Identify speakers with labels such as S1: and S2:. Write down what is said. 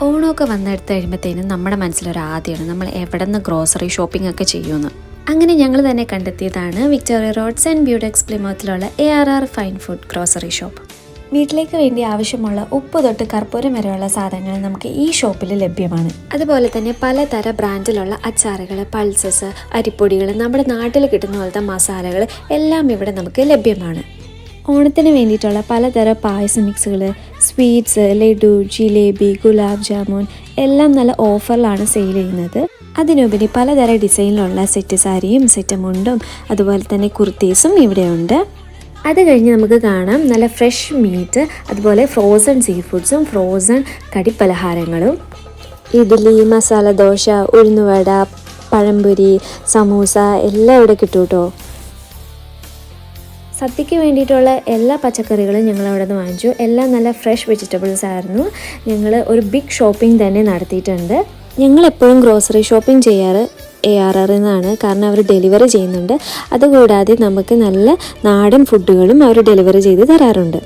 S1: ഓണമൊക്കെ വന്നെടുത്ത് കഴിയുമ്പോഴത്തേനും നമ്മുടെ മനസ്സിലൊരു ആദ്യമാണ് നമ്മൾ എവിടെ നിന്ന് ഗ്രോസറി ഷോപ്പിംഗ് ഒക്കെ ചെയ്യുമെന്ന്. അങ്ങനെ ഞങ്ങൾ തന്നെ കണ്ടെത്തിയതാണ് വിക്ടോറിയ റോഡ് സെൻറ്റ് ബ്യൂടെക്സ് പ്ലിമൗത്തിലുള്ള ARR fine food grocery shop. വീട്ടിലേക്ക് വേണ്ടി ആവശ്യമുള്ള ഉപ്പ് തൊട്ട് കർപ്പൂരം വരെയുള്ള സാധനങ്ങൾ നമുക്ക് ഈ ഷോപ്പിൽ ലഭ്യമാണ്. അതുപോലെ തന്നെ പലതര ബ്രാൻഡിലുള്ള അച്ചാറുകൾ, പൾസസ്, അരിപ്പൊടികൾ, നമ്മുടെ നാട്ടിൽ കിട്ടുന്ന പോലത്തെ മസാലകൾ എല്ലാം ഇവിടെ നമുക്ക് ലഭ്യമാണ്. ഓണത്തിന് വേണ്ടിയിട്ടുള്ള പലതര പായസ മിക്സുകൾ, സ്വീറ്റ്സ്, ലഡു, ജിലേബി, ഗുലാബ് ജാമുൻ എല്ലാം നല്ല ഓഫറിലാണ് സെയിൽ ചെയ്യുന്നത്. അതിനുപരി പലതര ഡിസൈനിലുള്ള സെറ്റ് സാരിയും സെറ്റ് മുണ്ടും അതുപോലെ തന്നെ കുർത്തീസും ഇവിടെയുണ്ട്. അത് കഴിഞ്ഞ് നമുക്ക് കാണാം നല്ല ഫ്രഷ് മീറ്റ്, അതുപോലെ ഫ്രോസൺ സീ ഫുഡ്സും ഫ്രോസൺ കടിപ്പലഹാരങ്ങളും. ഇഡ്ഡലി, മസാല ദോശ, ഉഴുന്നുവട, പഴംപൊരി, സമൂസ എല്ലാം ഇവിടെ കിട്ടും കേട്ടോ. സദ്യക്ക് വേണ്ടിയിട്ടുള്ള എല്ലാ പച്ചക്കറികളും ഞങ്ങൾ അവിടെ നിന്ന് വാങ്ങിച്ചു. എല്ലാം നല്ല ഫ്രഷ് വെജിറ്റബിൾസ് ആയിരുന്നു. ഞങ്ങൾ ഒരു ബിഗ് ഷോപ്പിംഗ് തന്നെ നടത്തിയിട്ടുണ്ട്. ഞങ്ങളെപ്പോഴും ഗ്രോസറി ഷോപ്പിംഗ് ചെയ്യാറ് ARR എന്നാണ്, കാരണം അവർ ഡെലിവറി ചെയ്യുന്നുണ്ട്. അതുകൂടാതെ നമുക്ക് നല്ല നാടൻ ഫുഡുകളും അവർ ഡെലിവറി ചെയ്ത് തരാറുണ്ട്.